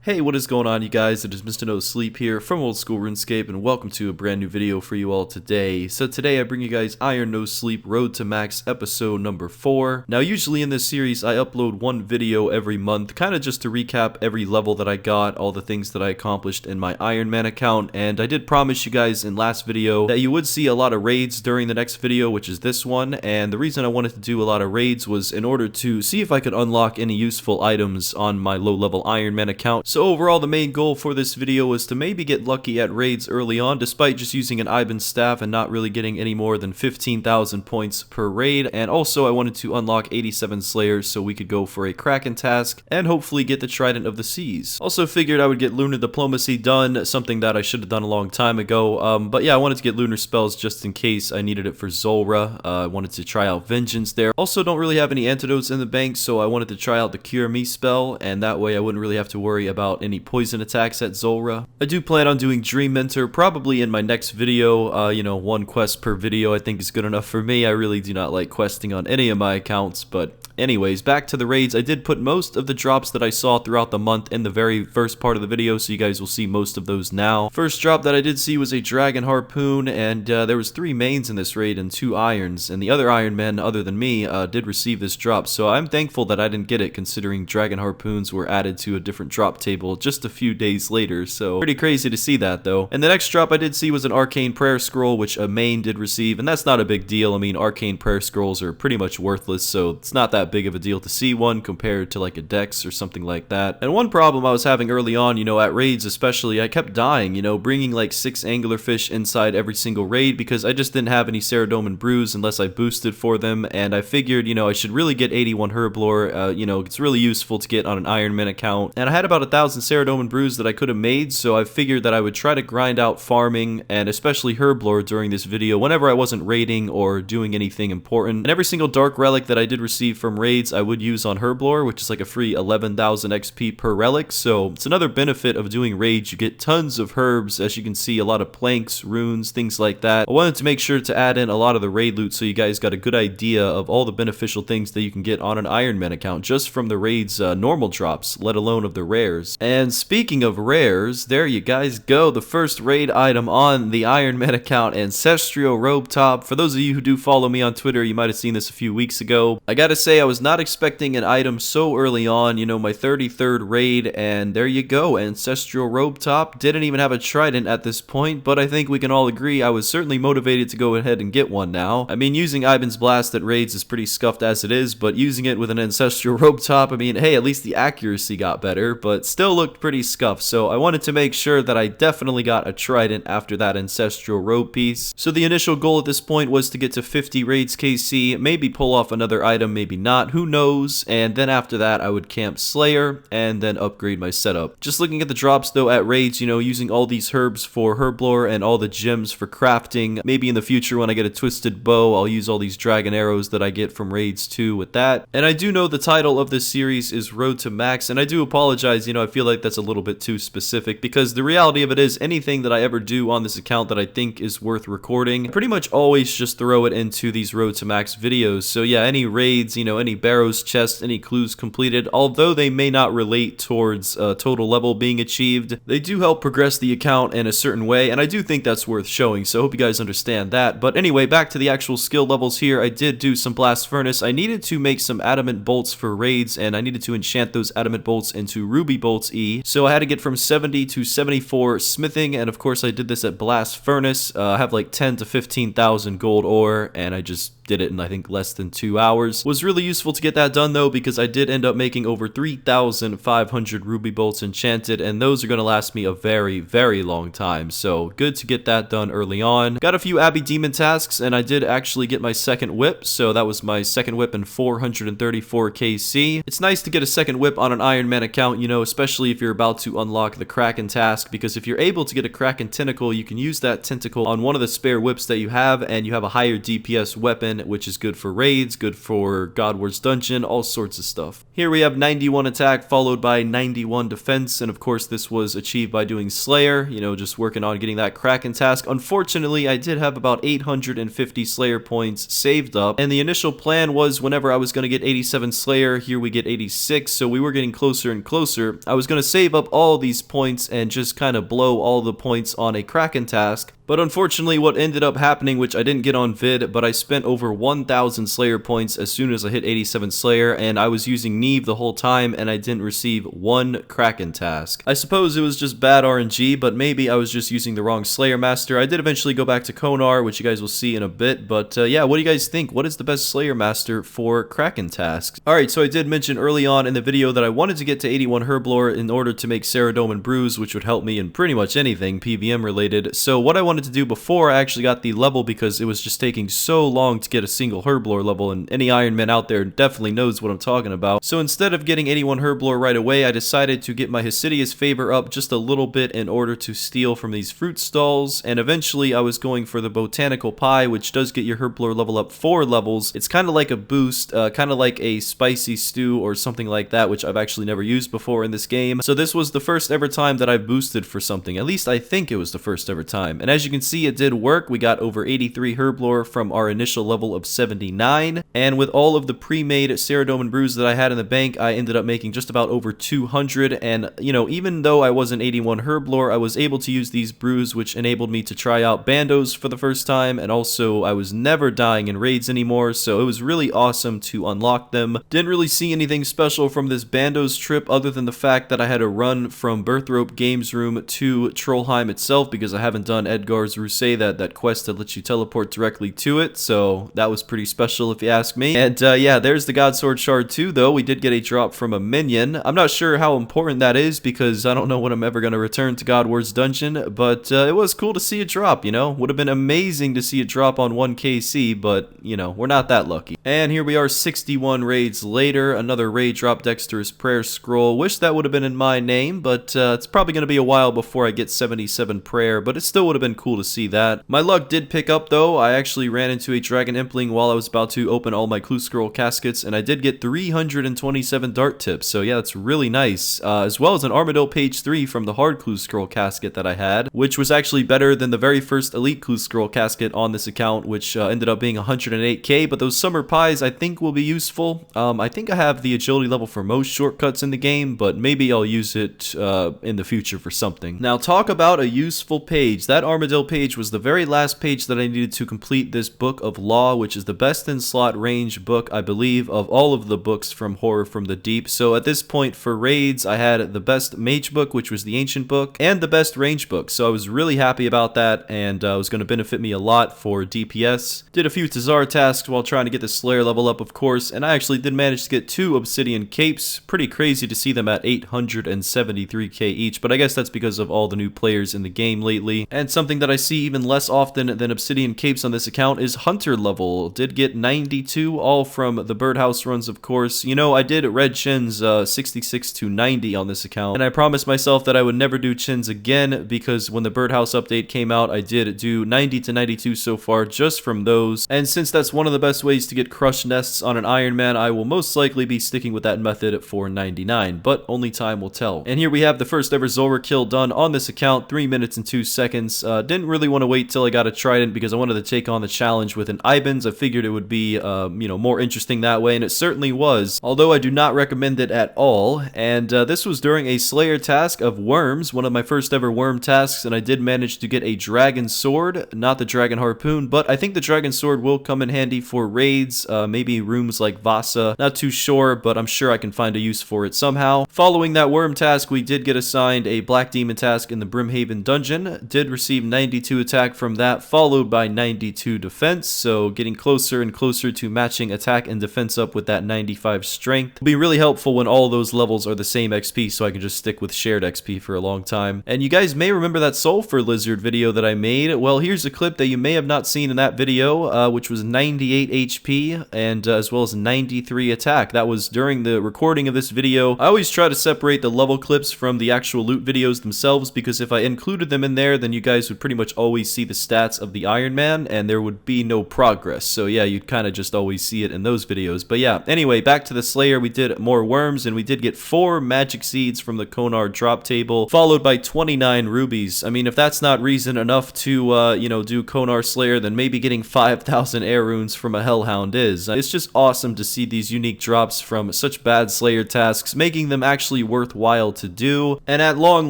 Hey, what is going on, you guys? It is Mr. No Sleep here from Old School RuneScape, and welcome to a brand new video for you all today. So today I bring you guys Iron No Sleep Road to Max episode number 4. Now usually in this series I upload one video every month, kind of just to recap every level that I got, all the things that I accomplished in my Iron Man account, and I did promise you guys in last video that you would see a lot of raids during the next video, which is this one, and the reason I wanted to do a lot of raids was in order to see if I could unlock any useful items on my low-level Iron Man account. So overall, the main goal for this video was to maybe get lucky at raids early on, despite just using an Ivan staff and not really getting any more than 15,000 points per raid. And also I wanted to unlock 87 Slayers so we could go for a Kraken task and hopefully get the Trident of the Seas. Also figured I would get Lunar Diplomacy done, something that I should have done a long time ago. But yeah, I wanted to get Lunar Spells just in case I needed it for Zulrah. I wanted to try out Vengeance there. Also don't really have any antidotes in the bank, so I wanted to try out the Cure Me spell, and that way I wouldn't really have to worry about any poison attacks at Zulrah. I do plan on doing Dream Mentor probably in my next video. You know, one quest per video I think is good enough for me. I really do not like questing on any of my accounts, but anyways, back to the raids. I did put most of the drops that I saw throughout the month in the very first part of the video, so you guys will see most of those now. First drop that I did see was a Dragon Harpoon, and there was 3 mains in this raid and 2 irons, and the other Iron Men other than me did receive this drop, so I'm thankful that I didn't get it considering Dragon Harpoons were added to a different drop table just a few days later, so pretty crazy to see that though. And the next drop I did see was an Arcane Prayer Scroll, which a main did receive, and that's not a big deal. I mean, Arcane Prayer Scrolls are pretty much worthless, so it's not that big of a deal to see one compared to like a Dex or something like that. And one problem I was having early on, you know, at raids especially, I kept dying, you know, bringing like 6 anglerfish inside every single raid because I just didn't have any Ceridome Brews unless I boosted for them, and I figured, you know, I should really get 81 Herblore. You know, it's really useful to get on an Iron Man account, and I had about 1,000 Ceridome Brews that I could have made, so I figured that I would try to grind out farming and especially Herblore during this video whenever I wasn't raiding or doing anything important. And every single dark relic that I did receive from raids I would use on Herblore, which is like a free 11,000 XP per relic, so it's another benefit of doing raids. You get tons of herbs, as you can see, a lot of planks, runes, things like that. I wanted to make sure to add in a lot of the raid loot so you guys got a good idea of all the beneficial things that you can get on an Iron Man account just from the raids normal drops, let alone of the rares. And speaking of rares, there you guys go, the first raid item on the Iron Man account, Ancestral Robe Top. For those of you who do follow me on Twitter, you might have seen this a few weeks ago. I gotta say, I was not expecting an item so early on, you know, my 33rd raid, and there you go, Ancestral Robe Top. Didn't even have a Trident at this point, but I think we can all agree I was certainly motivated to go ahead and get one now. I mean, using Ivan's Blast at raids is pretty scuffed as it is, but using it with an Ancestral Robe Top, I mean, hey, at least the accuracy got better, but still looked pretty scuffed, so I wanted to make sure that I definitely got a Trident after that Ancestral Robe piece. So the initial goal at this point was to get to 50 raids KC, maybe pull off another item, maybe not, who knows, and then after that I would camp Slayer and then upgrade my setup. Just looking at the drops though at raids, you know, using all these herbs for Herblore and all the gems for crafting. Maybe in the future when I get a Twisted Bow, I'll use all these dragon arrows that I get from raids too with that. And I do know the title of this series is Road to Max, and I do apologize, you know, I feel like that's a little bit too specific because the reality of it is anything that I ever do on this account that I think is worth recording, I pretty much always just throw it into these Road to Max videos. So yeah, any raids, you know, any Barrows chests, any clues completed, although they may not relate towards total level being achieved, they do help progress the account in a certain way, and I do think that's worth showing, so I hope you guys understand that. But anyway, back to the actual skill levels here. I did do some Blast Furnace. I needed to make some Adamant Bolts for raids, and I needed to enchant those Adamant Bolts into Ruby Bolts E, so I had to get from 70 to 74 smithing, and of course I did this at Blast Furnace. I have like 10 to 15,000 gold ore, and I just did it in I think less than 2 hours. Was really useful to get that done though, because I did end up making over 3,500 ruby bolts enchanted, and those are going to last me a very, very long time, so good to get that done early on. Got a few Abbey Demon tasks, and I did actually get my second whip, so that was my second whip in 434 KC. It's nice to get a second whip on an Iron Man account, you know, especially if you're about to unlock the Kraken task, because if you're able to get a Kraken tentacle, you can use that tentacle on one of the spare whips that you have, and you have a higher DPS weapon, 87, which is good for raids, good for God Wars Dungeon, all sorts of stuff. Here we have 91 attack followed by 91 defense, and of course this was achieved by doing Slayer, you know, just working on getting that Kraken task. Unfortunately, I did have about 850 Slayer points saved up, and the initial plan was whenever I was going to get 87 Slayer, here we get 86, so we were getting closer and closer. I was going to save up all these points and just kind of blow all the points on a Kraken task. But unfortunately, what ended up happening, which I didn't get on vid, but I spent over 1,000 Slayer points as soon as I hit 87 Slayer, and I was using Neve the whole time, and I didn't receive one Kraken task. I suppose it was just bad RNG, but maybe I was just using the wrong Slayer Master. I did eventually go back to Konar, which you guys will see in a bit, but yeah, what do you guys think? What is the best Slayer Master for Kraken tasks? Alright, so I did mention early on in the video that I wanted to get to 81 Herblore in order to make Ceradome and Bruise, which would help me in pretty much anything PVM related. So what I wanted to do before I actually got the level, because it was just taking so long to get a single Herblore level, and any Iron Man out there definitely knows what I'm talking about. So instead of getting 81 Herblore right away, I decided to get my Hesidious Favor up just a little bit in order to steal from these fruit stalls, and eventually I was going for the Botanical Pie, which does get your Herblore level up 4 levels. It's kind of like a boost, kind of like a spicy stew or something like that, which I've actually never used before in this game. So this was the first ever time that I boosted for something. At least I think it was the first ever time. And as you can see, it did work. We got over 83 Herblore from our initial level of 79. And with all of the pre-made Ceradome and Bruise that I had in the bank, I ended up making just about over 200. And, you know, even though I wasn't 81 Herblore, I was able to use these Bruise, which enabled me to try out Bandos for the first time. And also, I was never dying in raids anymore, so it was really awesome to unlock them. Didn't really see anything special from this Bandos trip other than the fact that I had to run from Birthrope Games Room to Trollheim itself because I haven't done Edgar's Rousset, that quest that lets you teleport directly to it, so that was pretty special if you ask me. And yeah, there's the Godsword Shard too, though. We did get a drop from a minion. I'm not sure how important that is because I don't know when I'm ever going to return to God Wars Dungeon, but it was cool to see a drop, you know? Would have been amazing to see a drop on 1KC, but, you know, we're not that lucky. And here we are 61 raids later, another raid drop, Dexter's Prayer Scroll. Wish that would have been in my name, but it's probably going to be a while before I get 77 Prayer, but it still would have been cool to see that. My luck did pick up though. I actually ran into a Dragon Impling while I was about to open all my Clue Scroll caskets, and I did get 327 Dart Tips, so yeah, that's really nice. As well as an Armadillo Page 3 from the Hard Clue Scroll casket that I had, which was actually better than the very first Elite Clue Scroll casket on this account, which ended up being 108k, but those Summer Pies I think will be useful. I think I have the agility level for most shortcuts in the game, but maybe I'll use it in the future for something. Now talk about a useful page. That Armadillo page was the very last page that I needed to complete this Book of Law, which is the best in slot range book, I believe, of all of the books from Horror from the Deep. So at this point for raids, I had the best mage book, which was the ancient book, and the best range book. So I was really happy about that, and it was going to benefit me a lot for DPS. Did a few Tazar tasks while trying to get the Slayer level up, of course, and I actually did manage to get 2 Obsidian Capes. Pretty crazy to see them at 873k each, but I guess that's because of all the new players in the game lately. And something that I see even less often than Obsidian Capes on this account is Hunter level. Did get 92, all from the Birdhouse runs, of course. You know, I did Red Chins 66 to 90 on this account, and I promised myself that I would never do Chins again because when the Birdhouse update came out, I did do 90 to 92 so far just from those. And since that's one of the best ways to get crushed nests on an Iron Man, I will most likely be sticking with that method for 99, but only time will tell. And here we have the first ever Zora kill done on this account, 3 minutes and 2 seconds. Didn't really want to wait till I got a Trident because I wanted to take on the challenge with an Ibans. I figured it would be, you know, more interesting that way, and it certainly was, although I do not recommend it at all. And this was during a Slayer task of Worms, one of my first ever Worm tasks, and I did manage to get a Dragon Sword, not the Dragon Harpoon, but I think the Dragon Sword will come in handy for raids, maybe rooms like Vasa. Not too sure, but I'm sure I can find a use for it somehow. Following that Worm task, we did get assigned a Black Demon task in the Brimhaven dungeon. Did receive 92 attack from that, followed by 92 defense, so getting closer and closer to matching attack and defense up with that 95 strength. It'll be really helpful when all those levels are the same XP, so I can just stick with shared XP for a long time. And you guys may remember that Sulfur Lizard video that I made. Well, here's a clip that you may have not seen in that video, which was 98 HP and as well as 93 attack. That was during the recording of this video. I always try to separate the level clips from the actual loot videos themselves because if I included them in there, then you guys would pretty pretty much always see the stats of the Iron Man, and there would be no progress. So yeah, you'd kind of just always see it in those videos. But yeah, anyway, back to the Slayer. We did more worms, and we did get 4 magic seeds from the Konar drop table, followed by 29 rubies. I mean, if that's not reason enough to, you know, do Konar Slayer, then maybe getting 5,000 air runes from a Hellhound is. It's just awesome to see these unique drops from such bad Slayer tasks, making them actually worthwhile to do. And at long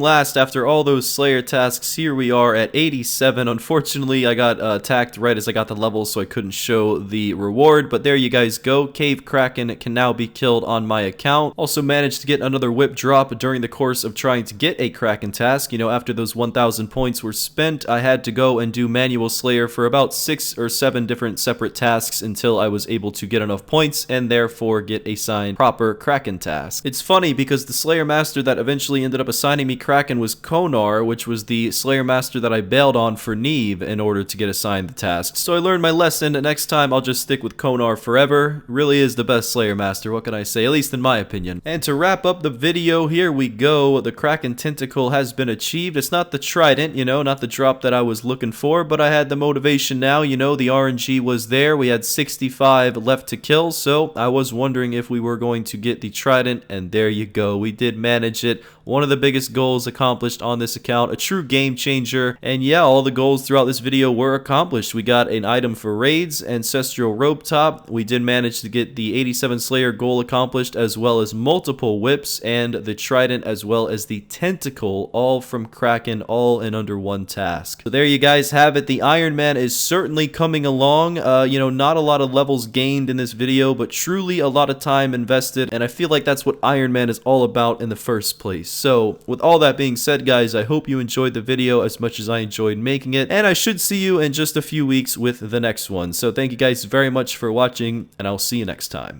last, after all those Slayer tasks, here we are at 87. Unfortunately, I got attacked right as I got the level, so I couldn't show the reward, but there you guys go. Cave Kraken can now be killed on my account. Also managed to get another whip drop during the course of trying to get a Kraken task. You know, after those 1,000 points were spent, I had to go and do manual Slayer for about 6 or 7 different separate tasks until I was able to get enough points and therefore get assigned proper Kraken task. It's funny because the Slayer Master that eventually ended up assigning me Kraken was Konar, which was the Slayer Master that I bailed on for Neve in order to get assigned the task. So I learned my lesson, and next time I'll just stick with Konar forever. Really is the best Slayer Master, what can I say, at least in my opinion. And to wrap up the video, here we go. The Kraken Tentacle has been achieved. It's not the Trident, you know, not the drop that I was looking for, but I had the motivation now, you know, the RNG was there. We had 65 left to kill, so I was wondering if we were going to get the Trident, and there you go. We did manage it. One of the biggest goals accomplished on this account, a true game changer. And yeah, all the goals throughout this video were accomplished. We got an item for raids, Ancestral Rope Top. We did manage to get the 87 Slayer goal accomplished, as well as multiple whips and the Trident, as well as the Tentacle, all from Kraken, all in under one task. So there you guys have it. The Iron Man is certainly coming along. You know, not a lot of levels gained in this video, but truly a lot of time invested. And I feel like that's what Iron Man is all about in the first place. So with all that being said, guys, I hope you enjoyed the video as much as I enjoyed making it, and I should see you in just a few weeks with the next one. So thank you guys very much for watching, and I'll see you next time.